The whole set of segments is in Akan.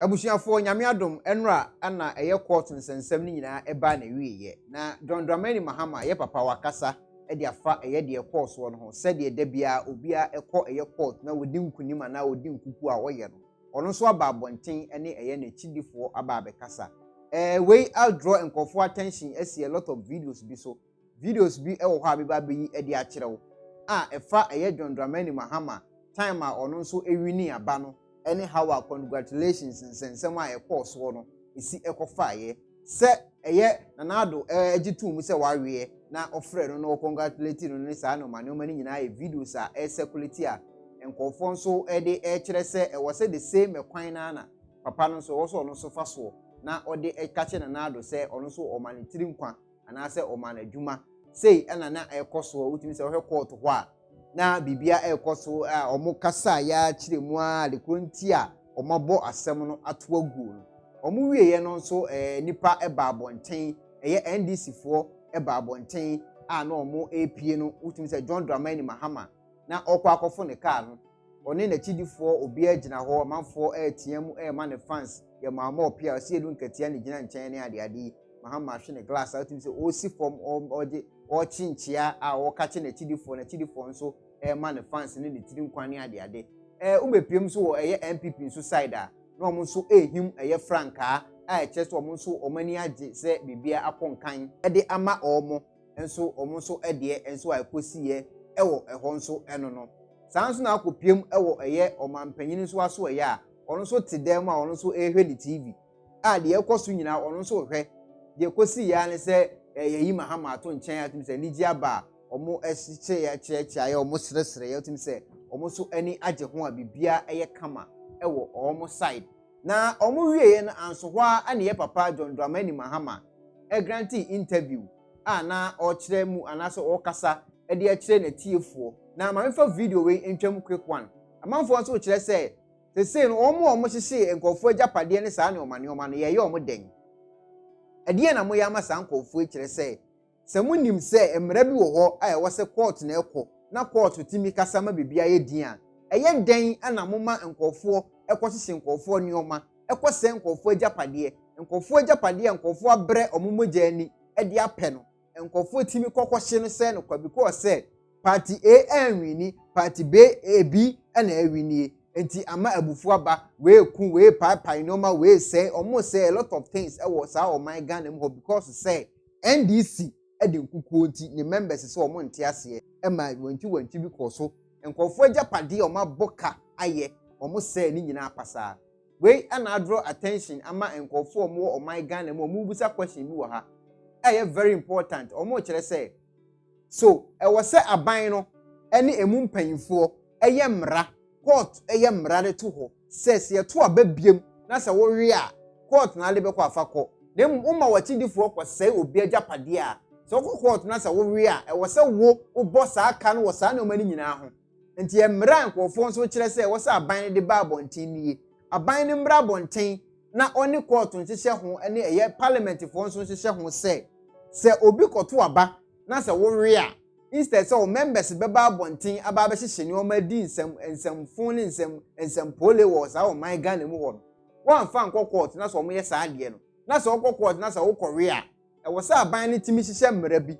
Abusuafo nyame adom enra ana eye court nsensem ni nyina eba na wiye na Dramani Mahama ye papa wakasa e de afa eye de course wo no ho se de bia obia ekọ eye court na wodi nkunima na wodi nkuku a wo ye no ono so aba abonten ene eye na chidifo aba abekasa we out draw nkofo attention see a lot of videos bi e wo ha ba yi e de a kirewo efa eye Dramani Mahama time a ono so ewini aba no anyhow congratulations nsensem a course wo no isi ekofaye se eye nanado agitu mu se wawe na ofre no congratulate no ni sa no mane mani nyina e videos a circulate a enkofo nso de kire se wo se the same kwan na papa no so wo so no so fa so na ode kache nanado se ono so o mane tiri nkwa ana se o mane adwuma sei ana na ekoso utimi se wo court ho a na bibia ekoso omo kasa ya kiremu a de konti a omabo asem no ato agu no omo wieye no nso nipa eba abonten eye NDC fo eba abonten na omo APPIAH no utimi se Dramani Mahama na okwa akofo ne car no one na chidifo obi agina ho manfo etiam ma ne fans ye Mahama opia Asiedu Nketia ne gina nchen ne ade Mahama hwe ne glass utimi se o si form oje o chinchia a o kache na chidifo nso ma ne fans ne de tiri nkwane ade ubepiem so wo MPP nso side a na omo nso ehim franka a chese omo nso omani age se bibia akonkan de ama omo nso omo nso de nso akosiye ewo eho nso eno no sanso na akopiem ewo omampanyin nso aso a ono nso tidem a ono nso ehwe ni TV a de ekoso nyina ono nso hwe de ekosiye ane se yeyi Mahama ato nchen atum se niji aba omo esiche ya cheche aye omo sresre ya otim se omo so ani age ho a bibia kama ewo omo side na omo wieye na anso hwa ane ye papa Dramani Mahama granted interview na o kire mu anaso o kasa de kire na tiefo na mamefa video we ntwam quick one amanfo nso kire se no omo hyehye nkofo agapade ne saa ne omane no ye omo den ade na mo ya masa nkofo kire se munim se emra bi wo ho a wo se court na na court timi kasa ma bibia ye din a eye den ana moma nkofo ekohyehye nkofo nioma ekose nkofo agapade nkofo abre omumogya ani de apɛ no nkofo timi kokohye no se no kwa because se party A anwini party B na awini enti ama abufu aba we ku we pai nioma we say omo say a lot of things e wo sa o my Ghana mo because say NDC edi nkuku nti ne members se omo nte ase ma wanti because nkofo agapade o ma boka aye omo say ni nyina apasa we ana draw attention ama nkofo omo o my Ghana mo busa question bi wo ha very important omo kire say so wo se aban no ene emu mpanyimfo mra court mra de to ho says ye to ababiem na se wo we a court na le be kwa afakọ na umma wachidifo kwa se obi agapade a so court na se wo we a wo se wo boss aka no wo sa na omani nyina ho enti mra nkofo nso kire say wo se aban de ba bonten nie aban ne mra bonten na oni court nhihye ho ene parliament fo nso nhihye ho se obi koto aba na se wo we a instead so members beba abonten aba be hyehye ne o ma di nsem fun ne nsem pole wo sa o my Ghana mu ho wan fa nko court na so mo ye sa ade no na so wo court na so wo kore a wo sa aban ne timi hyehye mmara bi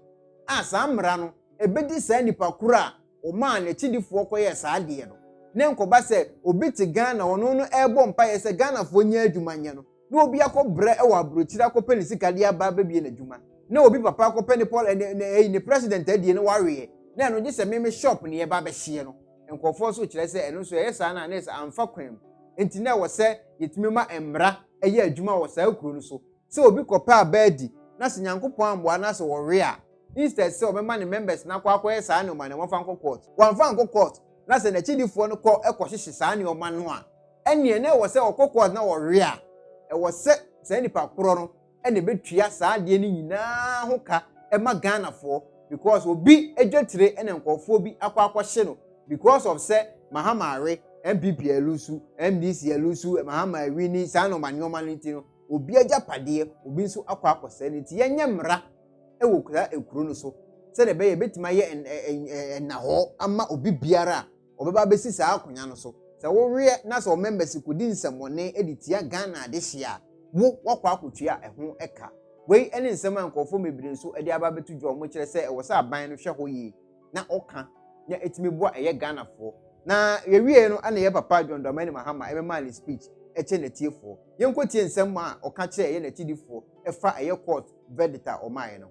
sa mmara no ebedi sa nipa kura o ma na chidifo koye sa ade no ne nkoba se obi ti Ghana ono no ebo mpa ye se Ghana fo nya adwumanye no na obi akọbre ewo abrochira akọpeni sikade aba babie na adwuma na obi papa akọpeni Paul ne president adie no wawe na no gise meme shop ne ye ba be hye no nkofo so kire se eno so ye sa na na amfa kwam enti na wo se yetimi ma emra eye adwuma wo sa akuru no so se obi kopa abadi na se nyankopon amboa na se wo we a instead se obema ne members na akọ sa na oma na won fa nko court wan fa nko court na se na chidifo no kọ ekohyehye sa na oma no a ene na wo se okọ court na wo we a wo se nipa koro no ene betua saa de ni nyina ho ka ma Ghana for because obi edwetire ene nkofo bi akọ no because of say Mahama are MPP elusu MDC elusu Mahama wini saa no manioma nti no obi agapade obi nso akọ se nti yenye mra ewo kura ekuro no so se de be ye betima ye na ho ama obi biara obeba besi saa akonya no so So we na so members could in some money editia Ghana this year. Wo wakwa akutua ehun eka. We any nsema nkofo mebire so ede aba betu dwo mo kire se e wo sa aban no hwe Hoahi na oka na etimi boa eye Ghana fo. Na yewie no ana ye papa Dokono Mahama e ma speech eche na tiefo. Yenkotie nsem a oka kire ye na tidifo e fa eye court verdict o mae no.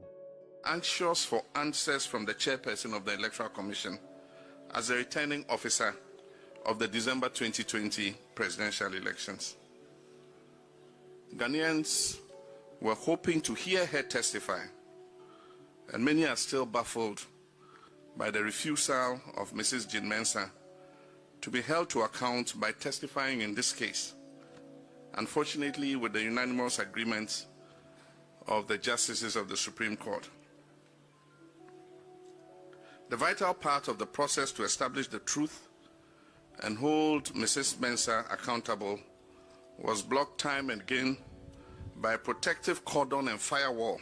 Anxious for answers from the chairperson of the Electoral Commission as the returning officer of the December 2020 presidential elections. Ghanaians were hoping to hear her testify, and many are still baffled by the refusal of Mrs. Jin Mensah to be held to account by testifying in this case, unfortunately with the unanimous agreement of the justices of the Supreme Court. The vital part of the process to establish the truth and hold Mrs. Mensah accountable was blocked time and again by a protective cordon and firewall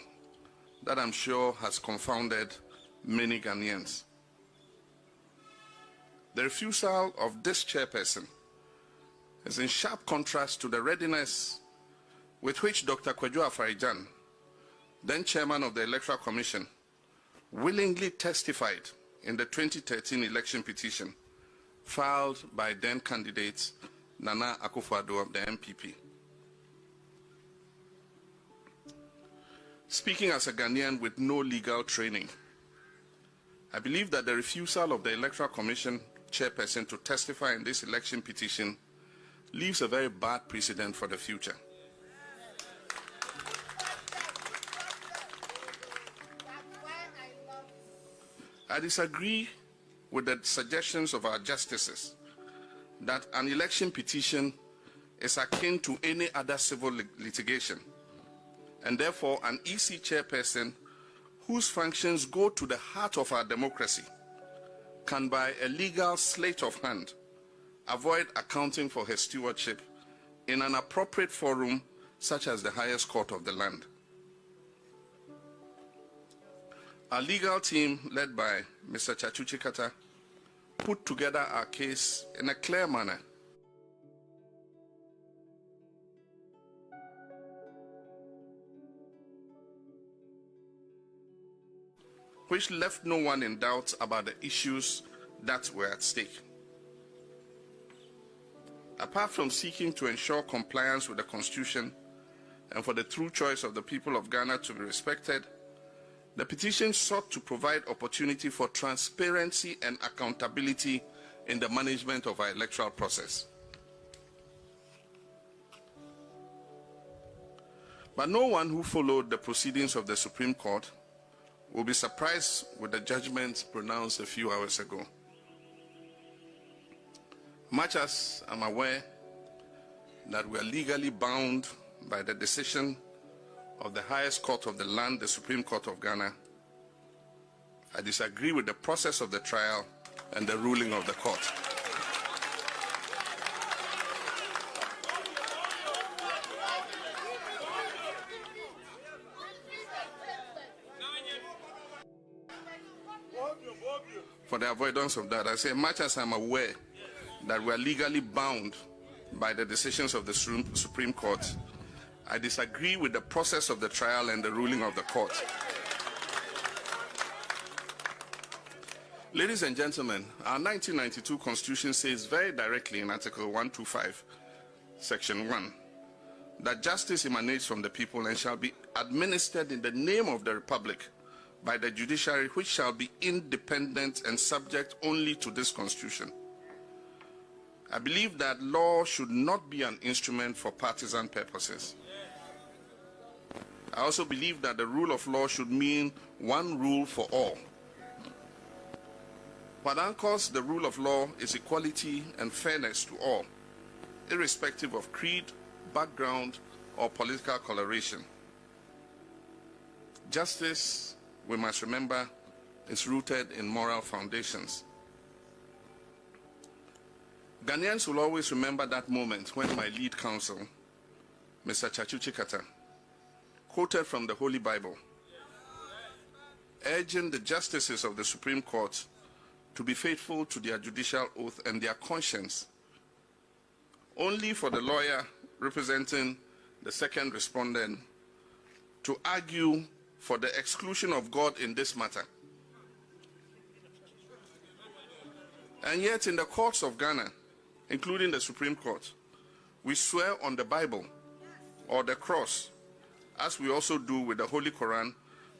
that I'm sure has confounded many Ghanaians. The refusal of this chairperson is in sharp contrast to the readiness with which Dr. Kwadwo Afari-Gyan, then chairman of the Electoral Commission, willingly testified in the 2013 election petition filed by then candidate Nana Akufo-Addo of the MPP. Speaking as a Ghanaian with no legal training, I believe that the refusal of the Electoral Commission chairperson to testify in this election petition leaves a very bad precedent for the future. I disagree with the suggestions of our justices that an election petition is akin to any other civil litigation, and therefore an EC chairperson whose functions go to the heart of our democracy can, by a legal sleight of hand, avoid accounting for her stewardship in an appropriate forum such as the highest court of the land. Our legal team, led by Mr. Chachuchi Kata, put together our case in a clear manner. Which left no one in doubt about the issues that were at stake. Apart from seeking to ensure compliance with the Constitution and for the true choice of the people of Ghana to be respected, the petition sought to provide opportunity for transparency and accountability in the management of our electoral process. But no one who followed the proceedings of the Supreme Court will be surprised with the judgment pronounced a few hours ago. Much as I'm aware that we are legally bound by the decision of the highest court of the land, the Supreme Court of Ghana, I disagree with the process of the trial and the ruling of the court. For the avoidance of that, I say, much as I'm aware that we are legally bound by the decisions of the Supreme Court, I disagree with the process of the trial and the ruling of the court. Ladies and gentlemen, our 1992 Constitution says very directly in Article 125, Section 1, that justice emanates from the people and shall be administered in the name of the Republic by the judiciary, which shall be independent and subject only to this Constitution. I believe that law should not be an instrument for partisan purposes. I also believe that the rule of law should mean one rule for all. What anchors the rule of law is equality and fairness to all, irrespective of creed, background, or political coloration. Justice, we must remember, is rooted in moral foundations. Ghanaians will always remember that moment when my lead counsel, Mr. Chachuchi Kata, quoted from the Holy Bible, urging the justices of the Supreme Court to be faithful to their judicial oath and their conscience only for the lawyer representing the second respondent to argue for the exclusion of God in this matter. And yet in the courts of Ghana, including the Supreme Court, we swear on the Bible or the cross, as we also do with the Holy Quran,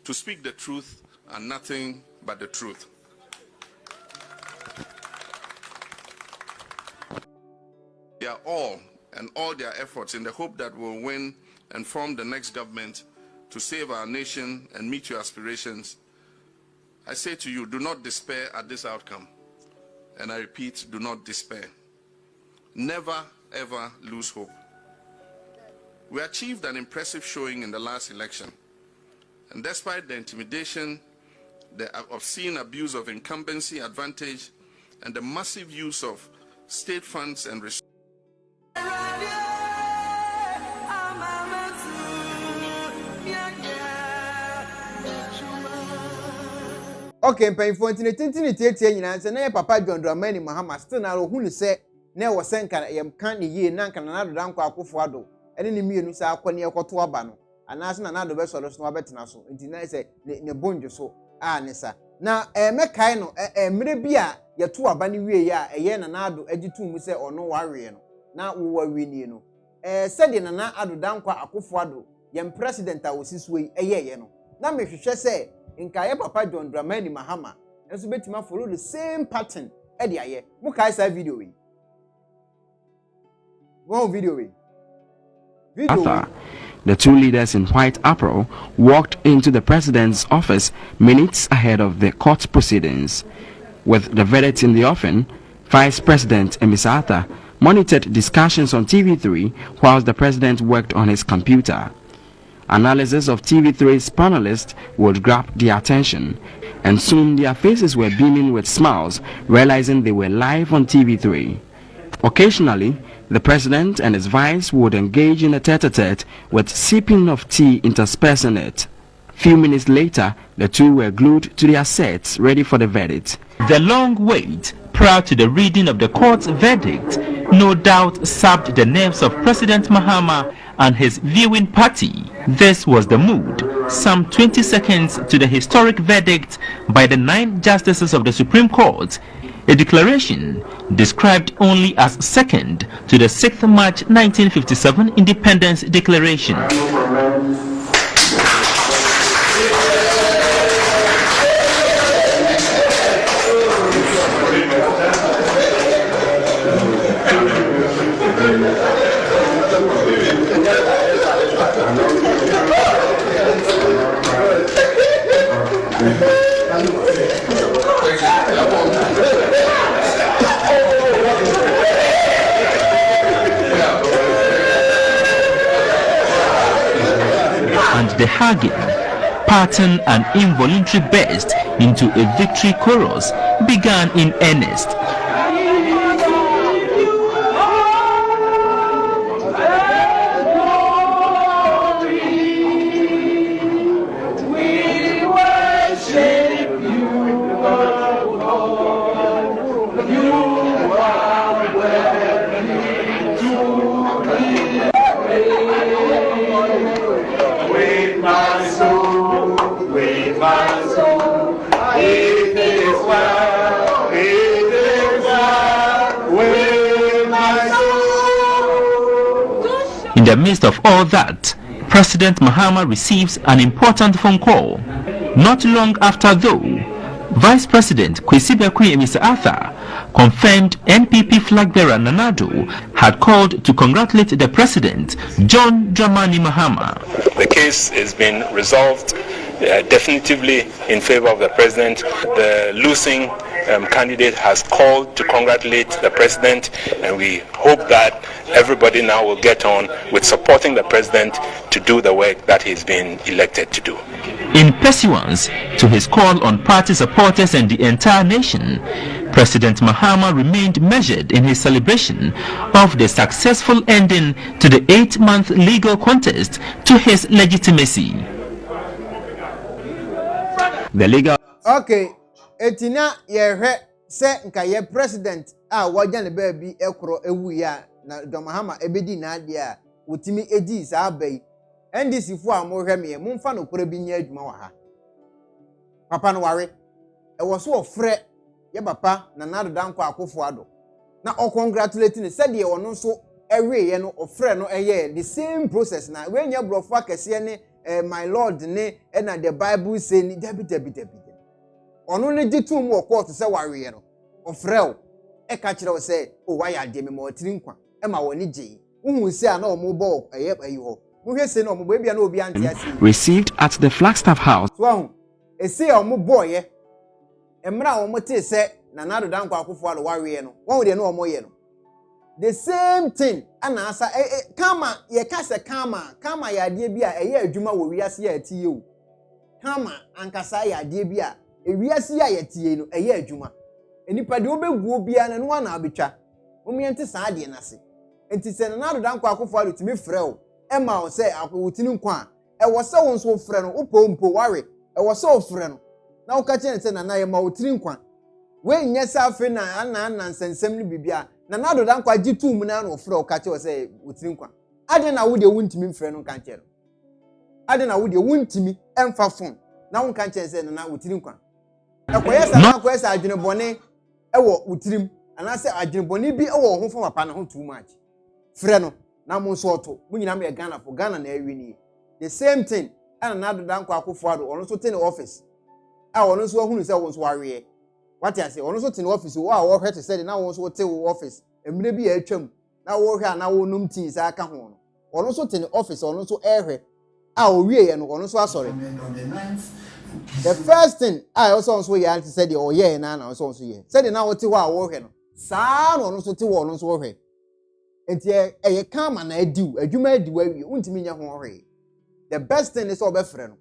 to speak the truth and nothing but the truth. They are all and all their efforts in the hope that we'll win and form the next government to save our nation and meet your aspirations. I say to you, do not despair at this outcome. And I repeat, do not despair. Never, ever lose hope. We achieved an impressive showing in the last election. And despite the intimidation, the obscene abuse of incumbency advantage, and the massive use of state funds and resources, okay, mpanyinfo ntini tietie nyina nse na papa John Dramani Mahama still na ro hunu se na wo senka yem kan ne yie na nka na Addo dankwa Akufo Addo ene ne mienu sa akone ekoto aba no anase na Addo be soro so no betena so nti na se ne bonjo so a ne sa na mekai no mre bia yeto aba ne wie ya eye na Addo agitu mu se ono wawe no na wo wawe ni no sede na Addo dankwa Akufo Addo yem president a osisuwe eye no na mehwehwe se Nkaye papa John Dramani Mahama enso betima follow the same pattern e de aye mu kai sa video we The two leaders in white apparel walked into the president's office minutes ahead of the court proceedings. With the verdict in the offing, Vice President Arthur monitored discussions on TV3 whilst the president worked on his computer. Analysis of TV3's panelists would grab their attention, and soon their faces were beaming with smiles, realizing they were live on TV3. Occasionally, the president and his vice would engage in a tete-a-tete with sipping of tea interspersing it. Few minutes later, the two were glued to their sets, ready for the verdict. The long wait prior to the reading of the court's verdict no doubt sapped the nerves of President Mahama and his viewing party. This was the mood, some 20 seconds to the historic verdict by the 9 justices of the Supreme Court, a declaration described only as second to the 6th March 1957 Independence Declaration. And the Agyin, pattern and involuntary burst into a victory chorus began in earnest. In the midst of all that, President Mahama receives an important phone call. Not long after though, Vice President Mr. Arthur confirmed NPP flag bearer Addo had called to congratulate the President, John Dramani Mahama. The case has been resolved definitively in favor of the President. The losing candidate has called to congratulate the President, and we hope that everybody now will get on with supporting the President to do the work that he's been elected to do. In pursuance to his call on party supporters and the entire nation, President Mahama remained measured in his celebration of the successful ending to the 8-month legal contest to his legitimacy. The legal... Okay, etina ye hwe se nka ye president a waja ne ba bi ekro ewu ya na Dr. Mahama ebedi na ade a wotimi edi saa abai NDC fu a mo hwe me momfa no kora bi nya adwuma wa ha papa no ware e wo so ofre ye papa na Nado Dankwa Akufo Addo na o congratulate ne said ye ono so ewe ye no ofre no eye the same process na we nya brofo akese ne my lord ne na the Bible say ni debi ono ne gitum wo court say ware ye no ofre o e ka kire o say o wa ya de me ma otiri nkwa e ma woni gye hu si a na o mo bo eye ayi ho mu se na o mo bia na obi anti ase received at the Flagstaff House. so esi o mo boy ye emra o mo te se na Nado Dankwa Akufo Addo ware no won de no o mo ye no the same thing ana asa kama ye ka se kama ya de bi a eye adwuma wo wiase ya tie o kama ankasa ya de bi a wiase ya tie no eye adwuma enipa de obegu obi a na no na abetwa omiente saa de na se enti se na Nado Dankwa Akufo Addo timi frɛ o ema o se akwotini nkwa e wo se won so frɛ no upompo ware e wo se o frɛ no na wo ka che se na ye ma otiri nkwa we nya sa afi na ana nsensem ni bibia na Nado Dankwa gitum na no frɛ o ka che o se otiri nkwa ade na wo de wuntimi frɛ no ka che no ade na wo de wuntimi emfa phone na wo ka che se na otiri nkwa ekoyesa na akoyesa adwene bone e wo otirim ana se adwene bone bi e wo ho fo papa na ho too much frɛ no na mo so oto mo nyina me Ghana for Ghana na ewi ni the same thing ana Nado Dankwa Akufo Addo ono so te ne office a ono so ahunu se won so ware what you say ono so te ne office wo a wo hwe te se na won so te wo office emire bi ya atwam na wo hwe na wo num tin sa aka ho no ono so te ne office ono so ehwe a o wie ye no ono so asore the first thing I also so ya te se de o ye na also so ye se de na wo te wo a wo hwe no saa no ono so te wo ono so hwe enti eye kama na adiu adwuma adiu awie untimi nya ho hwe the best thing is obefre no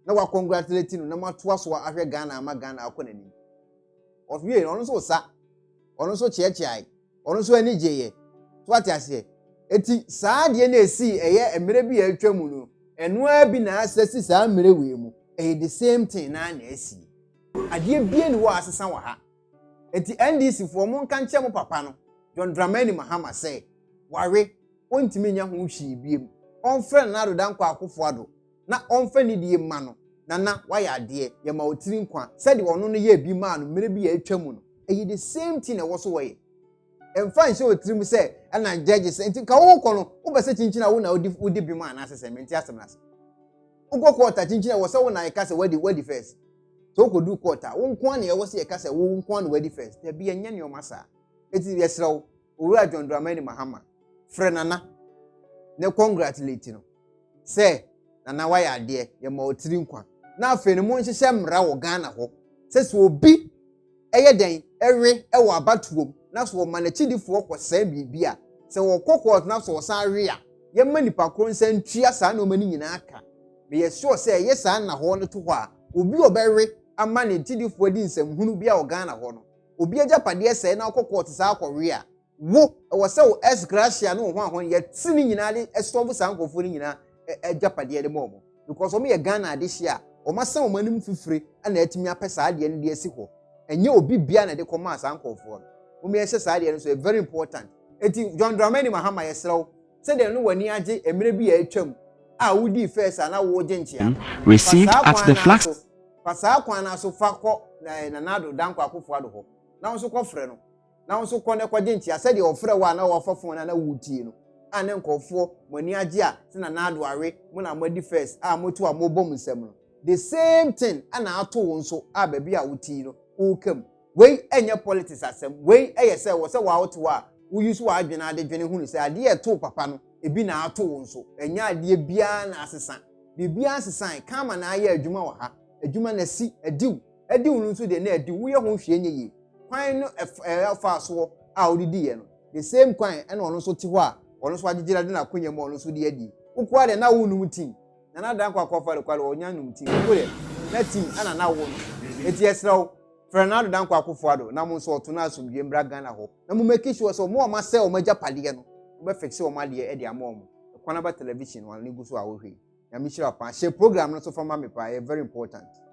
na wa congratulate no na matoa so ahwe Ghana ama Ghana akonani of ye ono so sa ono so cheai ono so ani jeye so ati ase eti saa de na esi eye emere bi ya atwamu no eno abi na asesi saa mere we mu the same thing na esi ade bie ni wo asesa wa ha eti NDC fo mo nka nche mo papa no John Dramani Mahama say ware ontimi nya ho hwi biem onfre Nado Dankwa Akufo Addo na onfa ni die ma no na waya ade ye ma otiri nkwa said wono no ye bi ma no mere bi ya atwamu no the same thing e wo so way emfa nse otiri mu say na judge say nti ka wo kono wo be se chinchina wo na odi bi ma na asese menti asemnase ugo quarter chinchina wo se wo na e ka se wadi first so ko du quarter wo nkwa na ye wo se e ka se wo nkwa na wadi first te bi enya ne o masa eti ye srawo owura John Dramani Mahama frɛ nana ne congratulate no say nana waya ade ye ma otiri nkwa na afi ne mo nhyehyɛ mra wo Ghana ho se so obi eye den ewe wo abatuom na so ma na chidifo ko saa bibia se wo kokot na so san we a ye ma nipa kro nsan tua saa na o mani nyina aka be ye sure say ye saa na ho no to ho a obi obewe ama ne chidifo di nsam hunu bia wo Ghana ho no obi agapade se na kokot saa akɔwe a wo wo se wo es gracia no ho ahon ye tini nyina de estove saa nkofo ni nyina agapade de mo because o me ye Ghana ade hia o ma san o manim fifire ana atimi apesa ade ne de asi ho enye obi bia na de koma saa nkofo o me ye saa ade no so very important eti John Dramani Mahama ye sraw se de no wani age emire bi ya atwam a wudi first ana wo je nchia received at the flags pasa Acquah na so fakọ na Nado Dankwa Akufo Addo ho na won so kofre no na won so kọ ne kwaje nchia se de ofre wa na wo fafo na wutie no ane nkofo mani age a se na Nado are mo na madi first a motu a mo bom nsem no the same thing ana ato won so a ba bia wutie no ukam we enye politics asem we eye se wo se wa auto a wo use wa adwene ade dwene hunu se ade eto papa no ebi na ato won so enya ade bia na asesa bibia asesa kama na aye adwuma wa ha adwuma na si adiw no so de na adiw wo ye ho hwe enye yi kwan no fa so a odidi ye no the same kwan ena ono so ti ho a ono so agigira de na akonya mu ono so de adi ukwa de na wo num team na Nado Dankwa Akufo Addo kwale onya num team wo de na team ana na wo no eti esraw Nado Dankwa Akufo Addo na mo so oto na asomdwe mbra Ghana ho na mo make sure so mo ma se o ma japade no mo be fixe o ma de e de amom ekonaba television wan ni guso a wo hwe na mi shira pa share program no so for ma me pa very important.